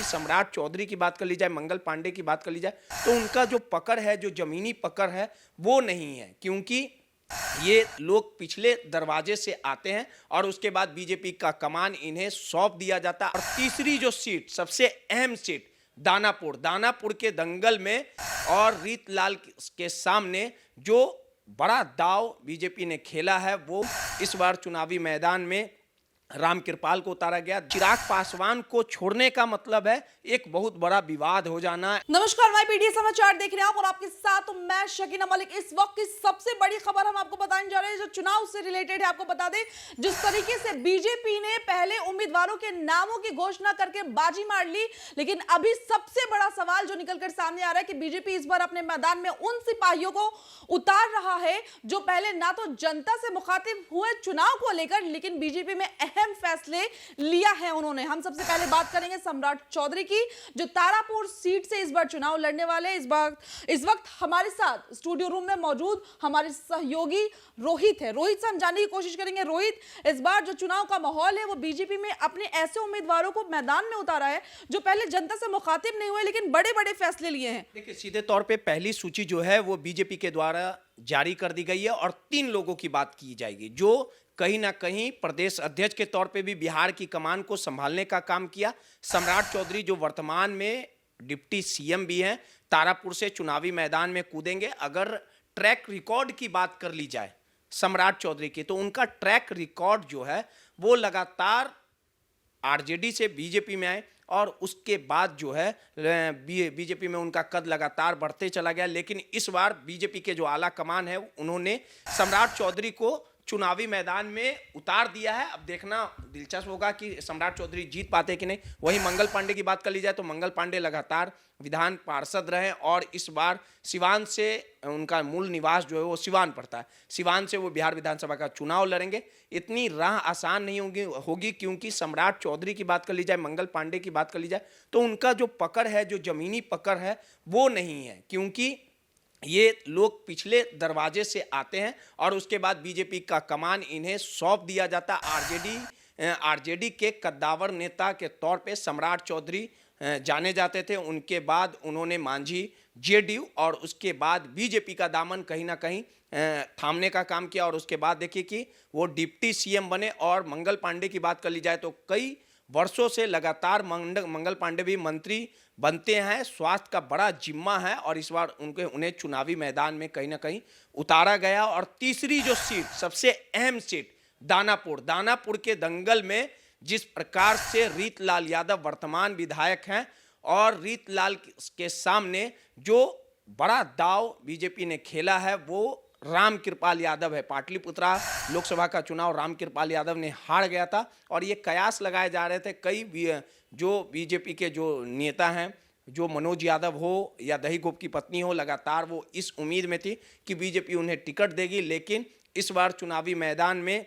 क्योंकि सम्राट चौधरी की बात कर ली जाए, मंगल पांडे की बात कर ली जाए, तो उनका जो पकड़ है, जो जमीनी पकड़ है, वो नहीं है। क्योंकि ये लोग पिछले दरवाजे से आते हैं और उसके बाद बीजेपी का कमान इन्हें सौंप दिया जाता है। और तीसरी जो सीट, सबसे अहम सीट, दानापुर के दंगल में और रीतलाल के सामने जो बड़ा दाव बीजेपी ने खेला है, वो इस बार चुनावी मैदान में रामकृपाल को उतारा गया। चिराग पासवान को छोड़ने का मतलब है एक बहुत बड़ा विवाद हो जाना। नमस्कार, मैं पीटीए समाचार देख रहे हैं आप और आपके साथ मैं शकीना मलिक। इस वक्त की सबसे बड़ी खबर हम आपको बताने जा रहे हैं जो चुनाव से रिलेटेड है। आपको बता दें, जिस तरीके से बीजेपी ने पहले उम्मीदवारों के नामों की घोषणा करके बाजी मार ली, लेकिन अभी सबसे बड़ा सवाल जो निकलकर सामने आ रहा है कि बीजेपी इस बार अपने मैदान में उन सिपाहियों को उतार रहा है जो पहले ना तो जनता से मुखातिब हुए चुनाव को लेकर, लेकिन बीजेपी में अहम फैसले लिया है उन्होंने। हम सबसे पहले बात करेंगे सम्राट चौधरी की, जो तारापुर सीट से इस बार चुनाव लड़ने वाले। इस वक्त हमारे साथ स्टूडियो रूम में मौजूद हमारे सहयोगी रोहित है। रोहित से हम जानने की कोशिश करेंगे। रोहित, इस बार जो चुनाव का माहौल है वो बीजेपी में अपने ऐसे उम्मीदवारों को मैदान में उतारा है जो पहले जनता से मुखातिब नहीं हुए लेकिन बड़े बड़े फैसले लिए हैं। देखिए, सीधे तौर पे पहली सूची जो है वो बीजेपी के द्वारा जारी कर दी गई है और 3 लोगों की बात की जाएगी जो कहीं ना कहीं प्रदेश अध्यक्ष के तौर पे भी बिहार की कमान को संभालने का काम किया। सम्राट चौधरी जो वर्तमान में डिप्टी सीएम भी हैं, तारापुर से चुनावी मैदान में कूदेंगे। अगर ट्रैक रिकॉर्ड की बात कर ली जाए सम्राट चौधरी की, तो उनका ट्रैक रिकॉर्ड जो है वो लगातार आरजेडी से बीजेपी में आए और उसके बाद जो है बीजेपी में उनका कद लगातार बढ़ते चला गया। लेकिन इस बार बीजेपी के जो आला कमान है उन्होंने सम्राट चौधरी को चुनावी मैदान में उतार दिया है। अब देखना दिलचस्प होगा कि सम्राट चौधरी जीत पाते कि नहीं। वहीं मंगल पांडे की बात कर ली जाए तो मंगल पांडे लगातार विधान पार्षद रहे और इस बार सिवान से, उनका मूल निवास जो है वो सिवान पड़ता है, सिवान से वो बिहार विधानसभा का चुनाव लड़ेंगे। इतनी राह आसान नहीं होगी क्योंकि सम्राट चौधरी की बात कर ली जाए, मंगल पांडे की बात कर ली जाए, तो उनका जो पकड़ है, जो जमीनी पकड़ है, वो नहीं है। क्योंकि ये लोग पिछले दरवाजे से आते हैं और उसके बाद बीजेपी का कमान इन्हें सौंप दिया जाता। आरजेडी के कद्दावर नेता के तौर पे सम्राट चौधरी जाने जाते थे। उनके बाद उन्होंने मांझी, जेडीयू और उसके बाद बीजेपी का दामन कहीं ना कहीं थामने का काम किया और उसके बाद देखिए कि वो डिप्टी सीएम बने। और मंगल पांडे की बात कर ली जाए तो कई वर्षों से लगातार मंगल पांडे भी मंत्री बनते हैं। स्वास्थ्य का बड़ा जिम्मा है और इस बार उन्हें चुनावी मैदान में कहीं ना कहीं उतारा गया। और तीसरी जो सीट, सबसे अहम सीट, दानापुर के दंगल में जिस प्रकार से रीतलाल यादव वर्तमान विधायक हैं और रीतलाल के सामने जो बड़ा दाव बीजेपी ने खेला है वो रामकृपाल यादव है। पाटलिपुत्रा लोकसभा का चुनाव रामकृपाल यादव ने हार गया था और ये कयास लगाए जा रहे थे कई जो बीजेपी के जो नेता हैं, जो मनोज यादव हो या दही गोप की पत्नी हो, लगातार वो इस उम्मीद में थी कि बीजेपी उन्हें टिकट देगी। लेकिन इस बार चुनावी मैदान में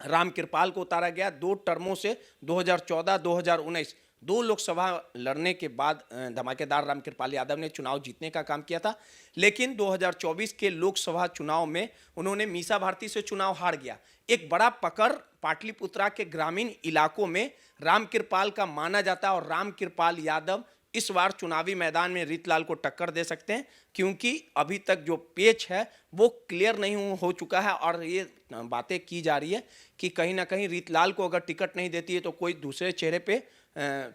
रामकृपाल को उतारा गया। 2 टर्मों से 2014-2019 2 लोकसभा लड़ने के बाद धमाकेदार रामकृपाल यादव ने चुनाव जीतने का काम किया था। लेकिन 2024 के लोकसभा चुनाव में उन्होंने मीसा भारती से चुनाव हार गया। एक बड़ा पकड़ पाटलिपुत्रा के ग्रामीण इलाकों में रामकृपाल का माना जाता है और रामकृपाल यादव इस बार चुनावी मैदान में रीतलाल को टक्कर दे सकते हैं क्योंकि अभी तक जो पेच है वो क्लियर नहीं हो चुका है। और ये बातें की जा रही है कि कहीं ना कहीं रीतलाल को अगर टिकट नहीं देती है तो कोई दूसरे चेहरे पे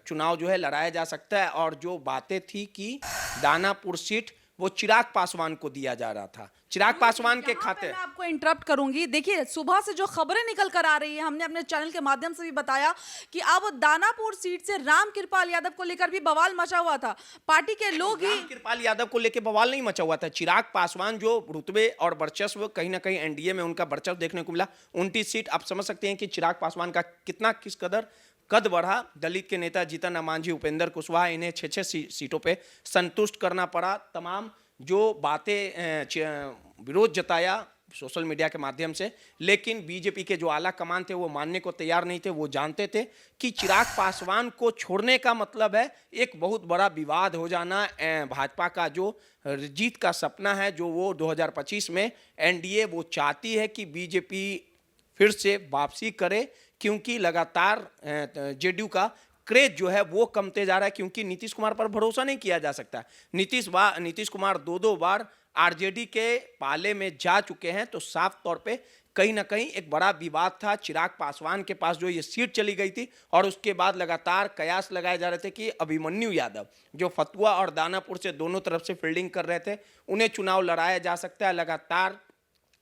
चुनाव जो है लड़ाया जा सकता है। और जो बातें थी कि दानापुर सीट वो चिराग पासवान को दिया जा रहा था, चिराग पासवान के खाते। मैं आपको इंटरप्ट करूंगी। देखिए, सुबह से जो खबरें निकल कर आ रही है, हमने अपने चैनल के माध्यम से भी बताया कि अब दानापुर सीट से रामकृपाल यादव को लेकर भी बवाल मचा हुआ था। पार्टी के लोग ही रामकृपाल यादव को लेकर बवाल नहीं मचा हुआ था। चिराग पासवान जो रुतबे और वर्चस्व, कहीं ना कहीं एनडीए में उनका वर्चस्व देखने को मिला। 29 सीट, आप समझ सकते हैं कि चिराग पासवान का किस कदर कद बढ़ा। दलित के नेता जीतन राम मांझी, उपेंद्र कुशवाहा, इन्हें 6 सीटों पे संतुष्ट करना पड़ा। तमाम जो बातें विरोध जताया सोशल मीडिया के माध्यम से, लेकिन बीजेपी के जो आला कमान थे वो मानने को तैयार नहीं थे। वो जानते थे कि चिराग पासवान को छोड़ने का मतलब है एक बहुत बड़ा विवाद हो जाना। भाजपा का जो जीत का सपना है, जो वो 2025 में एनडीए वो चाहती है कि बीजेपी फिर से वापसी करे, क्योंकि लगातार जेडीयू का क्रेज जो है वो कमते जा रहा है, क्योंकि नीतीश कुमार पर भरोसा नहीं किया जा सकता। नीतीश कुमार दो बार आरजेडी के पाले में जा चुके हैं, तो साफ तौर पे कहीं ना कहीं एक बड़ा विवाद था। चिराग पासवान के पास जो ये सीट चली गई थी, और उसके बाद लगातार कयास लगाए जा रहे थे कि अभिमन्यु यादव जो फतुआ और दानापुर से दोनों तरफ से फील्डिंग कर रहे थे, उन्हें चुनाव लड़ाया जा सकता है। लगातार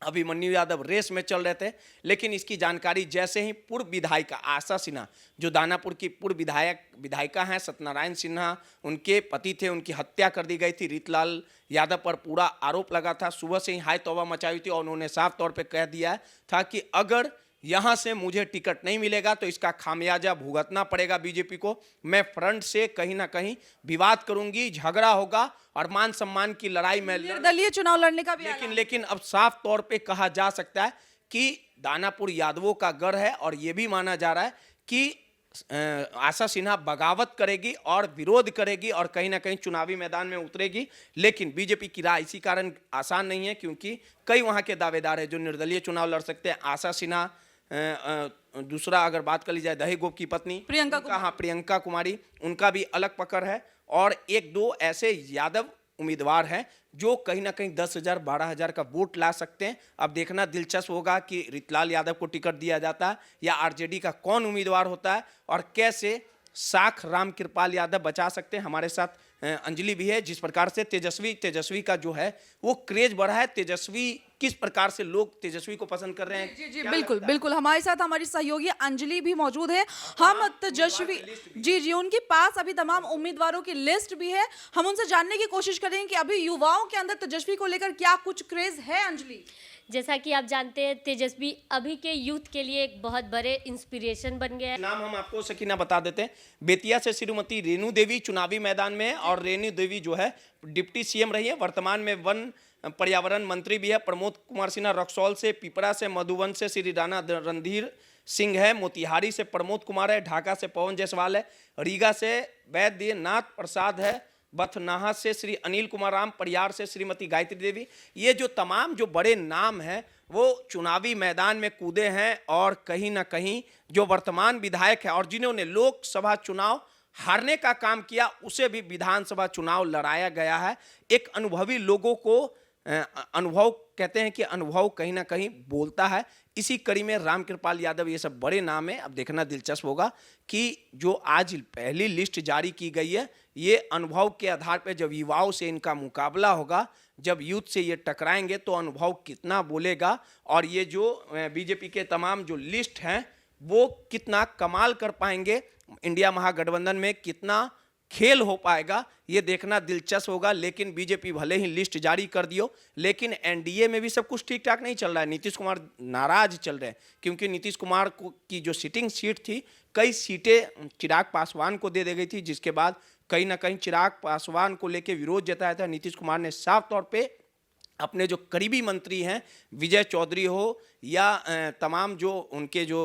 अभिमन्यु यादव रेस में चल रहे थे, लेकिन इसकी जानकारी जैसे ही पूर्व विधायिका आशा सिन्हा, जो दानापुर की पूर्व विधायिका हैं, सत्यनारायण सिन्हा उनके पति थे, उनकी हत्या कर दी गई थी। रीतलाल यादव पर पूरा आरोप लगा था, सुबह से ही हाय तौबा मचाई थी, और उन्होंने साफ तौर पे कह दिया था कि अगर यहां से मुझे टिकट नहीं मिलेगा तो इसका खामियाजा भुगतना पड़ेगा बीजेपी को। मैं फ्रंट से कहीं ना कहीं विवाद करूंगी, झगड़ा होगा और मान सम्मान की लड़ाई में निर्दलीय चुनाव लड़ने का भी लेकिन अब साफ तौर पे कहा जा सकता है कि दानापुर यादवों का गढ़ है, और यह भी माना जा रहा है कि आशा सिन्हा बगावत करेगी और विरोध करेगी और कहीं ना कहीं चुनावी मैदान में उतरेगी। लेकिन बीजेपी की राह इसी कारण आसान नहीं है, क्योंकि कई वहां के दावेदार हैं जो निर्दलीय चुनाव लड़ सकते हैं। आशा सिन्हा, दूसरा अगर बात कर ली जाए दही गोप की पत्नी प्रियंका कुमारी, उनका भी अलग पकड़ है, और एक दो ऐसे यादव उम्मीदवार हैं जो कहीं ना कहीं 10,000 12,000 का वोट ला सकते हैं। अब देखना दिलचस्प होगा कि रीतलाल यादव को टिकट दिया जाता है या आरजेडी का कौन उम्मीदवार होता है, और कैसे साख राम कृपाल यादव बचा सकते हैं। हमारे साथ अंजलि भी है। जिस प्रकार से तेजस्वी का जो है वो क्रेज बढ़ा है, तेजस्वी किस प्रकार से लोग तेजस्वी को पसंद कर रहे हैं। जी बिल्कुल बिल्कुल, हमारे साथ हमारी सहयोगी अंजलि भी मौजूद है। हम तेजस्वी जी उनके पास अभी तमाम उम्मीदवारों की लिस्ट भी है, हम उनसे जानने की कोशिश करेंगे कि अभी युवाओं के अंदर तेजस्वी को लेकर क्या कुछ क्रेज है। अंजलि, जैसा कि आप जानते हैं, तेजस्वी अभी के यूथ के लिए एक बहुत बड़े इंस्पिरेशन बन गया है। नाम हम आपको सकीना बता देते हैं। बेतिया से श्रीमती रेणु देवी चुनावी मैदान में है, और रेणु देवी जो है डिप्टी सीएम रही है, वर्तमान में वन पर्यावरण मंत्री भी है। प्रमोद कुमार सिन्हा रक्सौल से, पिपरा से, मधुबन से श्री राणा रणधीर सिंह है, मोतिहारी से प्रमोद कुमार है, ढाका से पवन जायसवाल है, रीगा से वैद्यनाथ प्रसाद है, बथनाहा से श्री अनिल कुमार राम, परियार से श्रीमती गायत्री देवी। ये जो तमाम जो बड़े नाम हैं वो चुनावी मैदान में कूदे हैं, और कहीं ना कहीं जो वर्तमान विधायक है और जिन्होंने लोकसभा चुनाव हारने का काम किया, उसे भी विधानसभा चुनाव लड़ाया गया है। एक अनुभवी लोगों को अनुभव कहते हैं कि अनुभव कहीं ना कहीं बोलता है। इसी कड़ी में रामकृपाल यादव, ये सब बड़े नाम है। अब देखना दिलचस्प होगा कि जो आज पहली लिस्ट जारी की गई है, ये अनुभव के आधार पर जब युवाओं से इनका मुकाबला होगा, जब यूथ से ये टकराएंगे, तो अनुभव कितना बोलेगा, और ये जो बीजेपी के तमाम जो लिस्ट हैं वो कितना कमाल कर पाएंगे, इंडिया महागठबंधन में कितना खेल हो पाएगा, ये देखना दिलचस्प होगा। लेकिन बीजेपी भले ही लिस्ट जारी कर दियो, लेकिन एनडीए में भी सब कुछ ठीक ठाक नहीं चल रहा है। नीतीश कुमार नाराज चल रहे हैं, क्योंकि नीतीश कुमार को की जो सिटिंग सीट थी, कई सीटें चिराग पासवान को दे दी गई थी, जिसके बाद कहीं ना कहीं चिराग पासवान को लेकर विरोध जताया था। नीतीश कुमार ने साफ तौर पे अपने जो करीबी मंत्री हैं, विजय चौधरी हो या तमाम जो उनके जो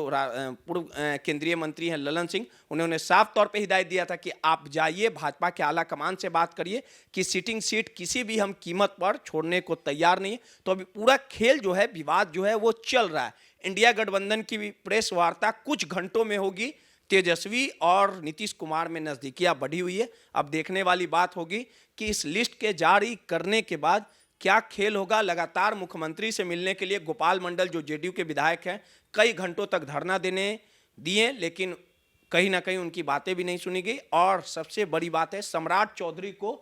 पूर्व केंद्रीय मंत्री हैं ललन सिंह, उन्होंने साफ तौर पे हिदायत दिया था कि आप जाइए भाजपा के आला कमान से बात करिए कि सिटिंग सीट किसी भी हम कीमत पर छोड़ने को तैयार नहीं है। तो अभी पूरा खेल जो है, विवाद जो है वो चल रहा है। इंडिया गठबंधन की भी प्रेस वार्ता कुछ घंटों में होगी। तेजस्वी और नीतीश कुमार में नज़दीकियाँ बढ़ी हुई है। अब देखने वाली बात होगी कि इस लिस्ट के जारी करने के बाद क्या खेल होगा। लगातार मुख्यमंत्री से मिलने के लिए गोपाल मंडल, जो जेडीयू के विधायक हैं, कई घंटों तक धरना देने दिए, लेकिन कहीं ना कहीं उनकी बातें भी नहीं सुनी गई। और सबसे बड़ी बात है, सम्राट चौधरी को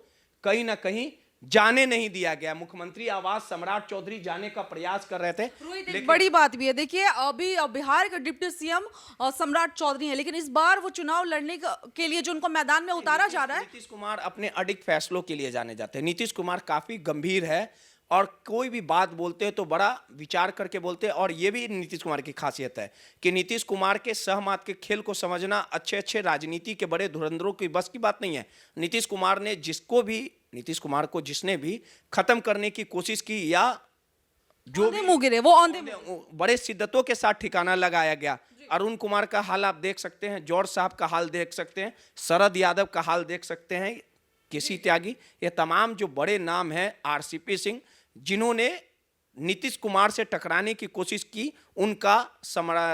कहीं ना कहीं जाने नहीं दिया गया। मुख्यमंत्री आवास सम्राट चौधरी जाने का प्रयास कर रहे थे। लेकिन बड़ी बात भी है, देखिए अभी बिहार के डिप्टी सीएम सम्राट चौधरी हैं, लेकिन इस बार वो चुनाव लड़ने के लिए जो उनको मैदान में उतारा जा रहा है। नीतीश कुमार अपने अडिग फैसलों के लिए जाने जाते हैं। नीतीश कुमार काफी गंभीर है, और कोई भी बात बोलते हैं तो बड़ा विचार करके बोलते हैं। और ये भी नीतीश कुमार की खासियत है कि नीतीश कुमार के सहमत के खेल को समझना अच्छे राजनीति के बड़े धुरंधरों की बस की बात नहीं है। नीतीश कुमार को जिसने भी खत्म करने की कोशिश की, या जो मुंह गिरे, वो बड़े शिद्दतों के साथ ठिकाना लगाया गया। अरुण कुमार का हाल आप देख सकते हैं, जॉर्ज साहब का हाल देख सकते हैं, शरद यादव का हाल देख सकते हैं, केसी त्यागी, ये तमाम जो बड़े नाम हैं, आरसीपी सिंह, जिन्होंने नीतीश कुमार से टकराने की कोशिश की, उनका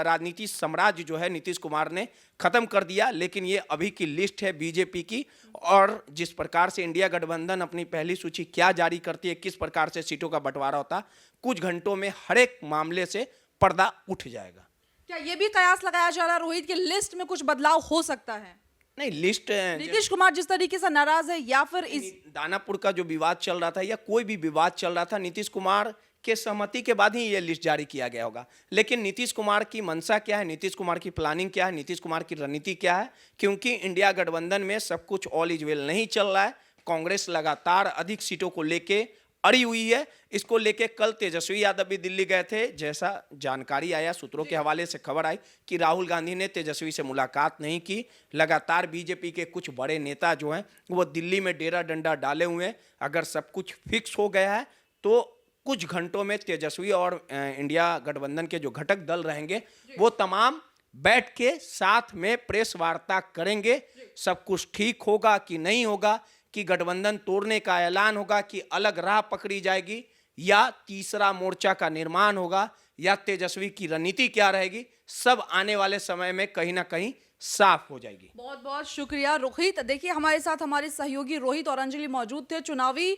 राजनीति साम्राज्य जो है नीतीश कुमार ने खत्म कर दिया। लेकिन ये अभी की लिस्ट है बीजेपी की, और जिस प्रकार से इंडिया गठबंधन अपनी पहली सूची क्या जारी करती है, किस प्रकार से सीटों का बंटवारा होता, कुछ घंटों में हर एक मामले से पर्दा उठ जाएगा। क्या ये भी कयास लगाया जा रहा है रोहित की लिस्ट में कुछ बदलाव हो सकता है? नहीं, लिस्ट नीतीश कुमार जिस तरीके से नाराज है, या फिर इस दानापुर का जो विवाद चल रहा था या कोई भी विवाद चल रहा था, नीतीश कुमार के सहमति के बाद ही ये लिस्ट जारी किया गया होगा। लेकिन नीतीश कुमार की मंशा क्या है, नीतीश कुमार की प्लानिंग क्या है, नीतीश कुमार की रणनीति क्या है, क्योंकि इंडिया गठबंधन में सब कुछ ऑल इज वेल नहीं चल रहा है। कांग्रेस लगातार अधिक सीटों को लेके अड़ी हुई है। इसको लेके कल तेजस्वी यादव भी दिल्ली गए थे, जैसा जानकारी आया, सूत्रों के हवाले से खबर आई कि राहुल गांधी ने तेजस्वी से मुलाकात नहीं की। लगातार बीजेपी के कुछ बड़े नेता जो हैं वो दिल्ली में डेरा डंडा डाले हुए हैं। अगर सब कुछ फिक्स हो गया है तो कुछ घंटों में तेजस्वी और इंडिया गठबंधन के जो घटक दल रहेंगे वो तमाम बैठ के साथ में प्रेस वार्ता करेंगे। सब कुछ ठीक होगा कि नहीं होगा, कि गठबंधन तोड़ने का ऐलान होगा, कि अलग राह पकड़ी जाएगी, या तीसरा मोर्चा का निर्माण होगा, या तेजस्वी की रणनीति क्या रहेगी, सब आने वाले समय में कहीं ना कहीं साफ हो जाएगी। बहुत बहुत शुक्रिया रोहित। देखिए हमारे साथ हमारे सहयोगी रोहित और अंजलि मौजूद थे। चुनावी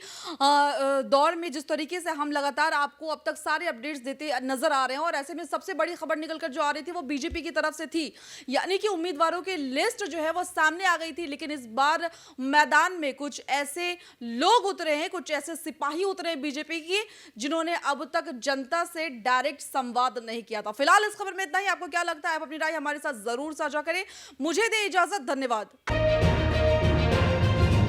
दौर में जिस तरीके से हम लगातार आपको अब तक सारे अपडेट्स देते नजर आ रहे हैं, और ऐसे में सबसे बड़ी खबर निकलकर जो आ रही थी वो बीजेपी की तरफ से थी, यानी कि उम्मीदवारों की लिस्ट जो है वो सामने आ गई थी। लेकिन इस बार मैदान में कुछ ऐसे लोग उतरे हैं, कुछ ऐसे सिपाही उतरे हैं बीजेपी की, जिन्होंने अब तक जनता से डायरेक्ट संवाद नहीं किया था। फिलहाल इस खबर में इतना ही। आपको क्या लगता है, आप अपनी राय हमारे साथ जरूर साझा करें। मुझे दे इजाजत, धन्यवाद।